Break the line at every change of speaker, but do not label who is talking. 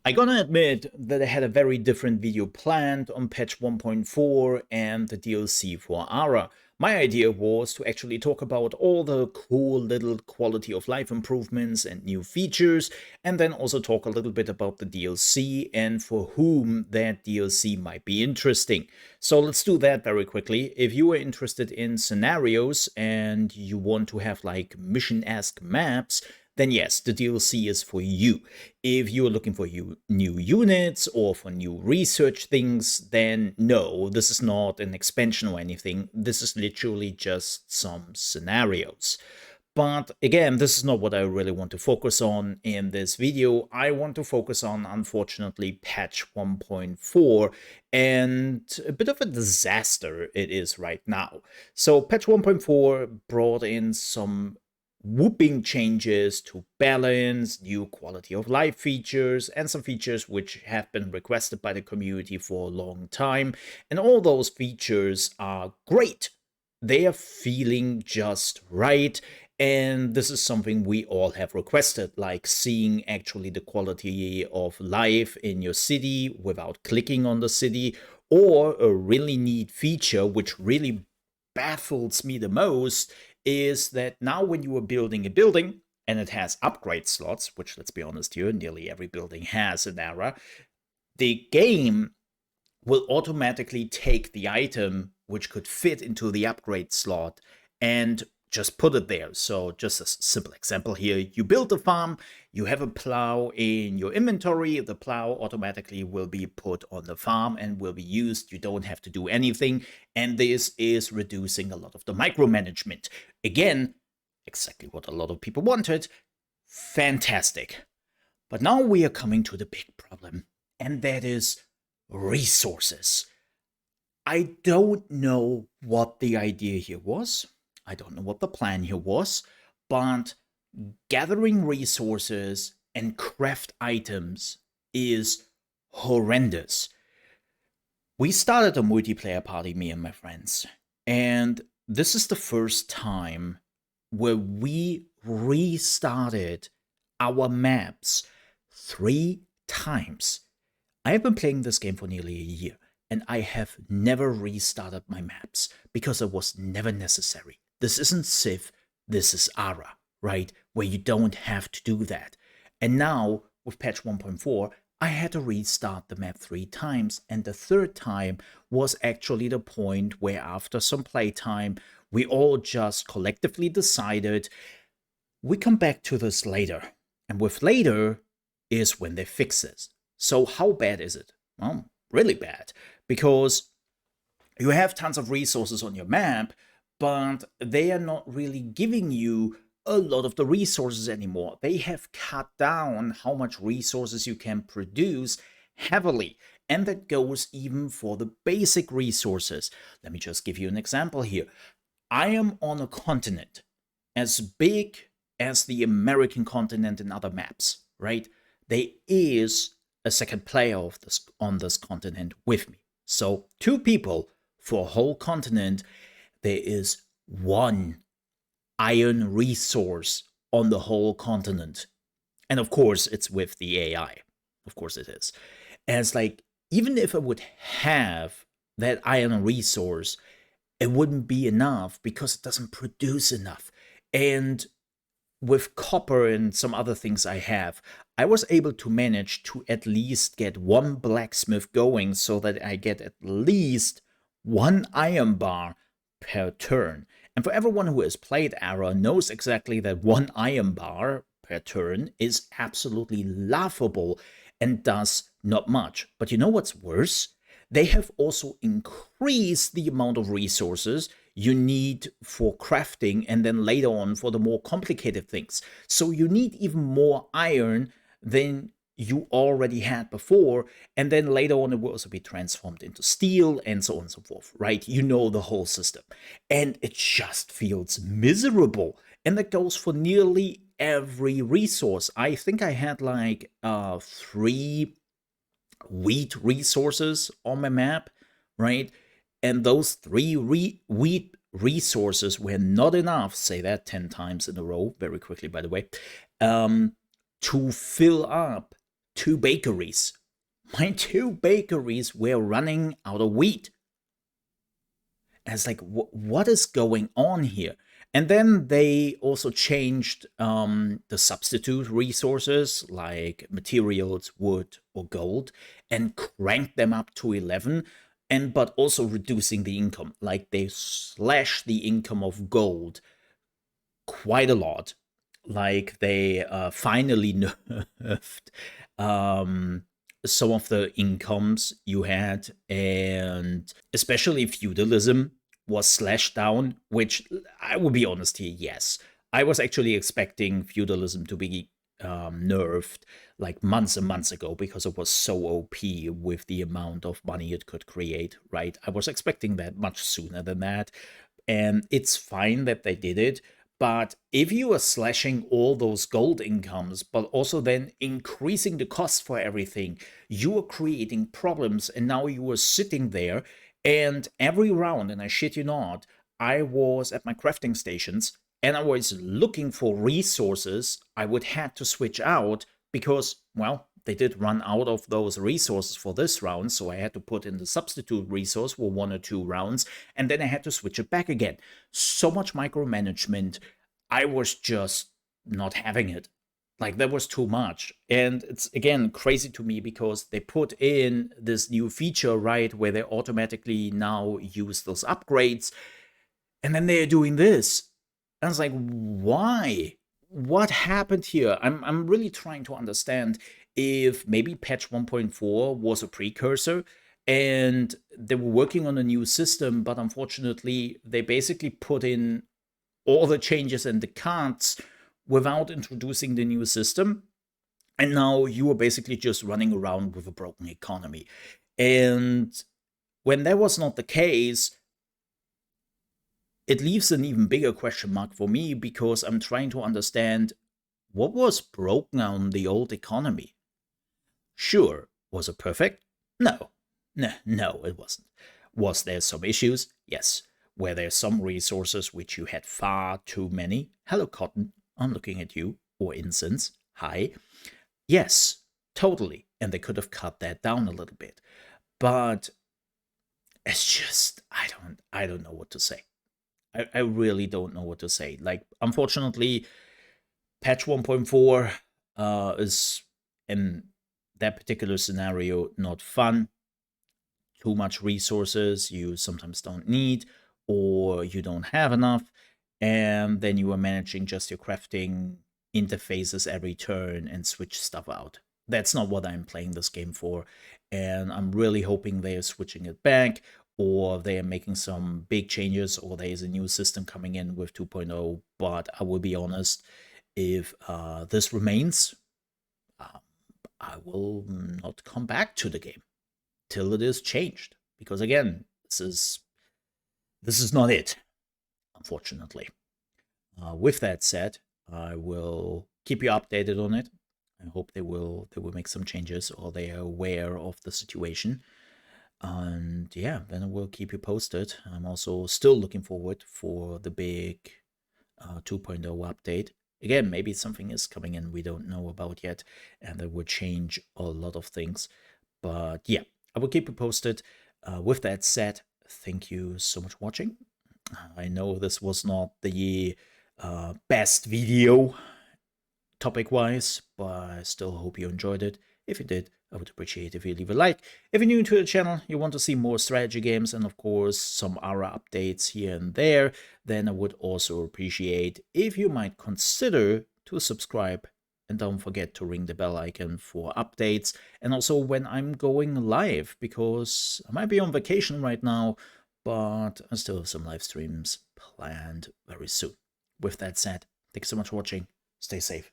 I gotta admit that I had a very different video planned on patch 1.4 and the DLC for ARA. My idea was to actually talk about all the cool little quality of life improvements and new features, and then also talk a little bit about the DLC and for whom that DLC might be interesting. So let's do that very quickly. If you are interested in scenarios and you want to have like mission-esque maps, then yes, the DLC is for you. If you're looking for new units or for new research things, then no, this is not an expansion or anything. This is literally just some scenarios. But again, this is not what I really want to focus on in this video. I want to focus on, unfortunately, patch 1.4 and a bit of a disaster it is right now. So patch 1.4 brought in some whooping changes to balance, new quality of life features, and some features which have been requested by the community for a long time. And all those features are great. They are feeling just right. And this is something we all have requested, like seeing actually the quality of life in your city without clicking on the city, or a really neat feature which really baffles me the most is that now when you are building a building and it has upgrade slots, which let's be honest here, nearly every building has in ARA, the game will automatically take the item which could fit into the upgrade slot and just put it there. So just a simple example here, you build a farm, you have a plow in your inventory, the plow automatically will be put on the farm and will be used. You don't have to do anything. And this is reducing a lot of the micromanagement. Again, exactly what a lot of people wanted. Fantastic. But now we are coming to the big problem, and that is resources. I don't know what the idea here was. I don't know what the plan here was, but gathering resources and craft items is horrendous. We started a multiplayer party, me and my friends, and this is the first time where we restarted our maps 3 times. I have been playing this game for nearly a year, and I have never restarted my maps because it was never necessary. This isn't Civ, this is ARA, right? Where you don't have to do that. And now, with patch 1.4, I had to restart the map 3 times, and the 3rd time was actually the point where after some playtime, we all just collectively decided we come back to this later. And with later is when they fix this. So how bad is it? Well, really bad, because you have tons of resources on your map, but they are not really giving you a lot of the resources anymore. They have cut down how much resources you can produce heavily, and that goes even for the basic resources. Let me just give you an example here. I am on a continent as big as the American continent in other maps, right? There is a second player of this on this continent with me. So 2 people for a whole continent. There is 1 iron resource on the whole continent. And of course, it's with the AI. Of course it is. And it's like, even if I would have that iron resource, it wouldn't be enough because it doesn't produce enough. And with copper and some other things I have, I was able to manage to at least get 1 blacksmith going so that I get at least 1 iron bar per turn. And for everyone who has played ARA knows exactly that 1 iron bar per turn is absolutely laughable and does not much. But you know what's worse? They have also increased the amount of resources you need for crafting and then later on for the more complicated things. So you need even more iron than you already had before, and then later on it will also be transformed into steel and so on and so forth, right? You know the whole system. And it just feels miserable. And that goes for nearly every resource. I think I had like 3 wheat resources on my map, right? And those 3 wheat resources were not enough, say that 10 times in a row, very quickly by the way, to fill up 2 bakeries. My 2 bakeries were running out of wheat. And it's like, what is going on here? And then they also changed the substitute resources like materials, wood, or gold, and cranked them up to 11. And but also reducing the income. Like they slashed the income of gold quite a lot. Like they finally nerfed some of the incomes you had, and especially feudalism was slashed down, which I will be honest here, yes. I was actually expecting feudalism to be nerfed like months and months ago because it was so OP with the amount of money it could create, right? I was expecting that much sooner than that. And it's fine that they did it. But if you are slashing all those gold incomes, but also then increasing the cost for everything, you are creating problems. And now you are sitting there, and every round, and I shit you not, I was at my crafting stations and I was looking for resources I would have to switch out because, well, they did run out of those resources for this round, so I had to put in the substitute resource for 1 or 2 rounds, and then I had to switch it back again. So much micromanagement, I was just not having it. Like, that was too much. And it's, again, crazy to me because they put in this new feature, right, where they automatically now use those upgrades, and then they're doing this. And it's like, why? What happened here? I'm really trying to understand if maybe patch 1.4 was a precursor and they were working on a new system, but unfortunately they basically put in all the changes and the cards without introducing the new system. And now you are basically just running around with a broken economy. And when that was not the case, it leaves an even bigger question mark for me because I'm trying to understand what was broken on the old economy. Sure, was it perfect? No, it wasn't. Was there some issues? Yes. Were there some resources which you had far too many? Hello, Cotton, I'm looking at you. Or Incense, hi. Yes, totally. And they could have cut that down a little bit. But it's just, I don't know what to say. I really don't know what to say. Like, unfortunately, patch 1.4 is, in that particular scenario, not fun. Too much resources you sometimes don't need, or you don't have enough, and then you are managing just your crafting interfaces every turn and switch stuff out. That's not what I'm playing this game for, and I'm really hoping they are switching it back, or they are making some big changes, or there is a new system coming in with 2.0. But I will be honest, if this remains, I will not come back to the game till it is changed. Because again, this is not it, unfortunately. With that said, I will keep you updated on it. I hope they will make some changes, or they are aware of the situation. And yeah, then I will keep you posted. I'm also still looking forward for the big 2.0 update. Again, maybe something is coming in we don't know about yet, and that will change a lot of things. But yeah, I will keep you posted. With that said, thank you so much for watching. I know this was not the best video topic-wise, but I still hope you enjoyed it. If you did, I would appreciate if you leave a like. If you're new to the channel, you want to see more strategy games and of course some ARA updates here and there, then I would also appreciate if you might consider to subscribe. And don't forget to ring the bell icon for updates, and also when I'm going live, because I might be on vacation right now, but I still have some live streams planned very soon. With that said, thanks so much for watching. Stay safe.